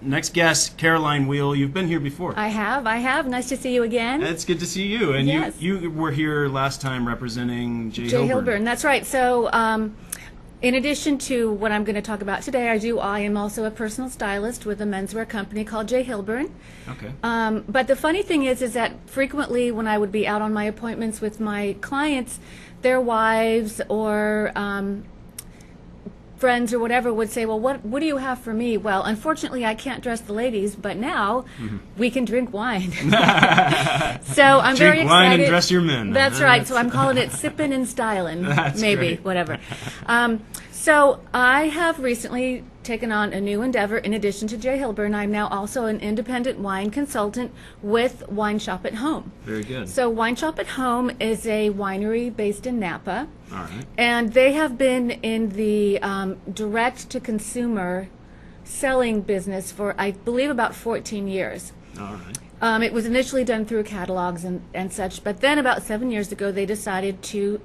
Next guest, Caroline Wiehl. You've been here before. I have. Nice to see you again. It's good to see you. And yes. you were here last time representing J. Hilburn. That's right. So in addition to what I'm going to talk about today, I am also a personal stylist with a menswear company called J. Hilburn. Okay. But the funny thing is that frequently when I would be out on my appointments with my clients, their wives or friends or whatever would say, well, what do you have for me? Well, unfortunately, I can't dress the ladies, but now we can drink wine. So I'm very excited. Drink wine and dress your men. That's right. So I'm calling it sipping and styling. That's maybe, great. whatever. So I have recently taken on a new endeavor. In addition to J. Hilburn, I'm now also an independent wine consultant with Wine Shop at Home. Very good. So Wine Shop at Home is a winery based in Napa. All right. And they have been in the direct-to-consumer selling business for, I believe, about 14 years. All right. It was initially done through catalogs and such, but then about 7 years ago, they decided to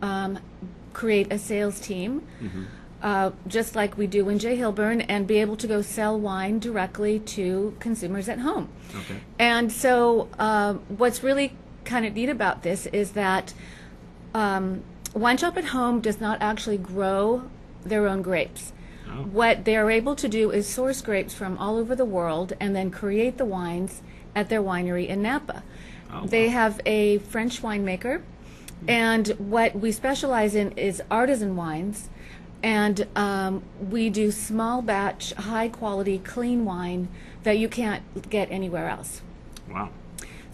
create a sales team, just like we do in J. Hilburn, and be able to go sell wine directly to consumers at home. Okay. And so what's really kind of neat about this is that Wine Shop at Home does not actually grow their own grapes. Oh. What they're able to do is source grapes from all over the world and then create the wines at their winery in Napa. Oh, They wow. have a French winemaker, and what we specialize in is artisan wines, and we do small batch, high quality, clean wine that you can't get anywhere else. Wow.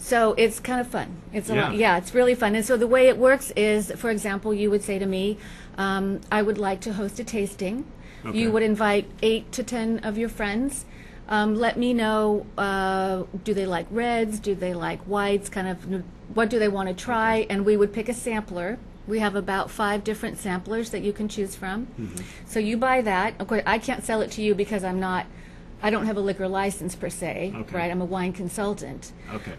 So it's kind of fun. It's a Yeah. lot, yeah, it's really fun. And so the way it works is, for example, you would say to me, I would like to host a tasting. Okay. You would invite 8 to 10 of your friends. Let me know, do they like reds? Do they like whites? Kind of, what do they want to try? And we would pick a sampler. We have about 5 different samplers that you can choose from. So you buy that. Of course, I can't sell it to you because I don't have a liquor license per se, Okay. right? I'm a wine consultant. Okay.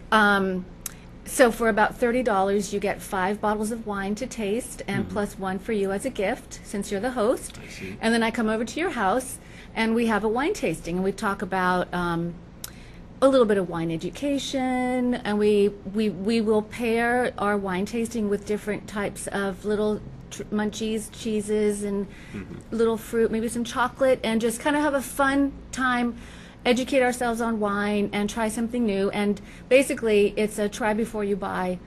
So for about $30, you get 5 bottles of wine to taste, and plus 1 for you as a gift, since you're the host. I see. And then I come over to your house, and we have a wine tasting, and we talk about a little bit of wine education, and we will pair our wine tasting with different types of little munchies, cheeses, and little fruit, maybe some chocolate, and just kind of have a fun time, educate ourselves on wine, and try something new. And basically, it's a try before you buy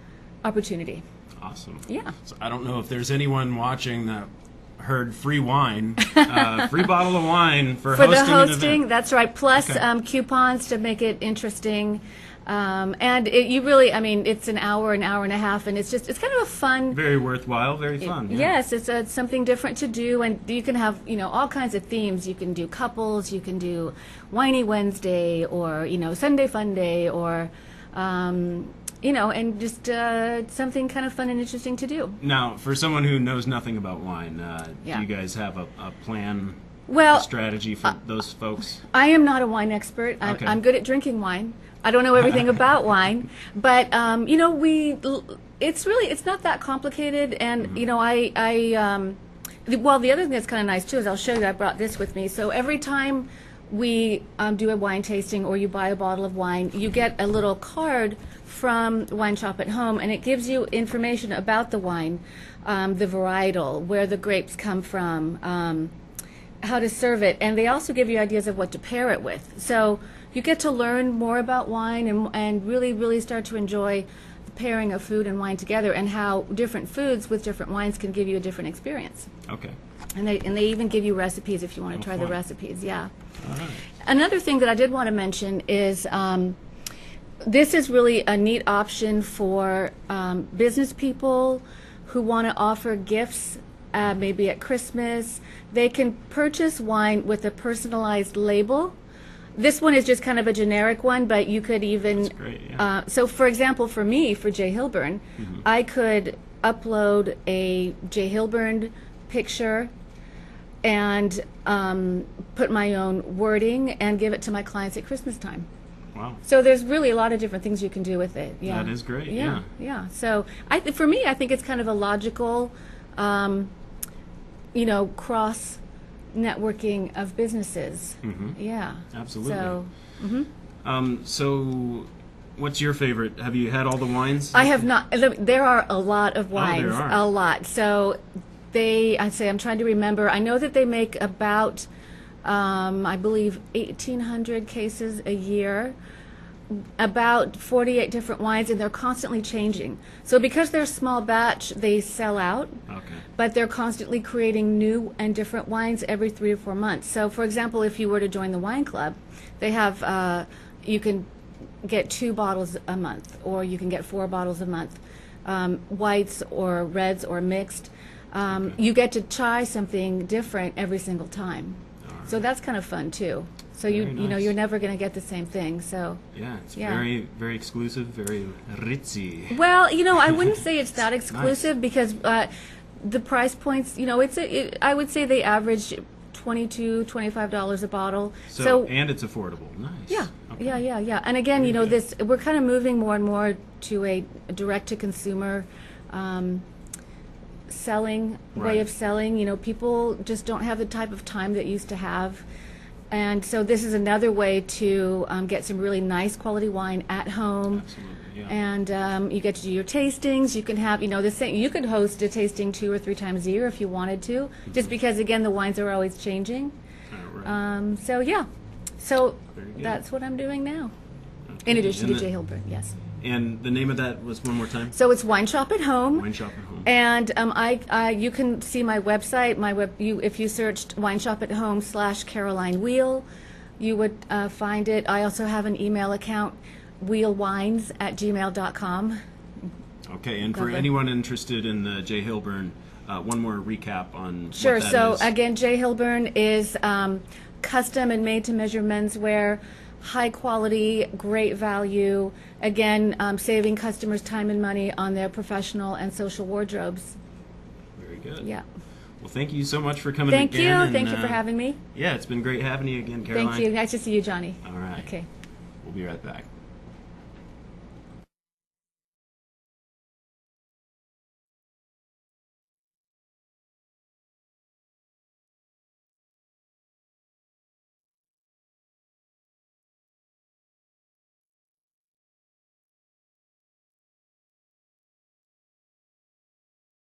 opportunity. Awesome. Yeah. So I don't know if there's anyone watching that heard free wine, free bottle of wine for For hosting the an hosting, event. that's right, plus Okay. coupons to make it interesting. And you really, I mean, it's an hour and a half, and it's kind of a fun. Very worthwhile, very fun. Yeah. Yes, it's something different to do, and you can have, all kinds of themes. You can do couples, you can do Whiny Wednesday, or, Sunday Fun Day, or, and just something kind of fun and interesting to do. Now, for someone who knows nothing about wine, Yeah. do you guys have a plan, Well, a strategy for those folks? I am not a wine expert. Okay. I'm good at drinking wine. I don't know everything about wine, but it's not that complicated. And well, the other thing that's kind of nice too is I'll show you. I brought this with me. So every time we do a wine tasting or you buy a bottle of wine, you get a little card from Wine Shop at Home, and it gives you information about the wine, the varietal, where the grapes come from, how to serve it, and they also give you ideas of what to pair it with. So you get to learn more about wine and really, really start to enjoy the pairing of food and wine together, and how different foods with different wines can give you a different experience. Okay. And they even give you recipes if you want to try the fun. recipes. Yeah. All right. Another thing that I did want to mention is this is really a neat option for business people who want to offer gifts, maybe at Christmas. They can purchase wine with a personalized label. This one is just kind of a generic one, but you could even... That's great, yeah. So, for example, for me, for J. Hilburn, I could upload a J. Hilburn picture and put my own wording and give it to my clients at Christmas time. Wow. So there's really a lot of different things you can do with it. Yeah. That is great, Yeah. So for me, I think it's kind of a logical, cross networking of businesses. Mhm. Yeah. Absolutely. So So, what's your favorite? Have you had all the wines? I have not. There are a lot of wines. there are. A lot. So I'm trying to remember. I know that they make about, I believe, 1,800 cases a year, about 48 different wines, and they're constantly changing. So because they're small batch, they sell out. Okay. But they're constantly creating new and different wines every 3 to 4 months. So, for example, if you were to join the wine club, they have, you can get 2 bottles a month, or you can get 4 bottles a month, whites or reds or mixed. You get to try something different every single time. So that's kind of fun too. So you know, nice. you're never going to get the same thing. So yeah, it's very, very exclusive, very ritzy. well, you know, I wouldn't say it's that exclusive because the price points, you know, I would say they average $22, $25 a bottle. So and it's affordable. Nice. Yeah, Okay. yeah. And again, you know, we're kind of moving more and more to a direct-to-consumer selling way of selling. You know, people just don't have the type of time that used to have. And so this is another way to get some really nice quality wine at home. Absolutely, yeah. And you get to do your tastings. You can have, you know, you could host a tasting 2 or 3 times a year if you wanted to, just because, again, the wines are always changing. Right. So, yeah. So Very good. that's what I'm doing now. Okay. In addition And to J. Hilburn, yes. And the name of that was one more time? So it's Wine Shop at Home. Wine Shop at Home. And you can see my website. If you searched Wine Shop at Home /Caroline Wiehl, you would find it. I also have an email account, wiehlwines@gmail.com. Okay, and for Lovely. anyone interested in the J. Hilburn, one more recap on Sure. what that So is. again, J. Hilburn is custom and made-to-measure menswear, high quality, great value. Again, saving customers time and money on their professional and social wardrobes. Very good. Yeah. Well, thank you so much for coming Thank again. you. and, Thank you for having me. Yeah, it's been great having you again, Caroline. Thank you. Nice to see you, Johnny. All right. Okay. We'll be right back.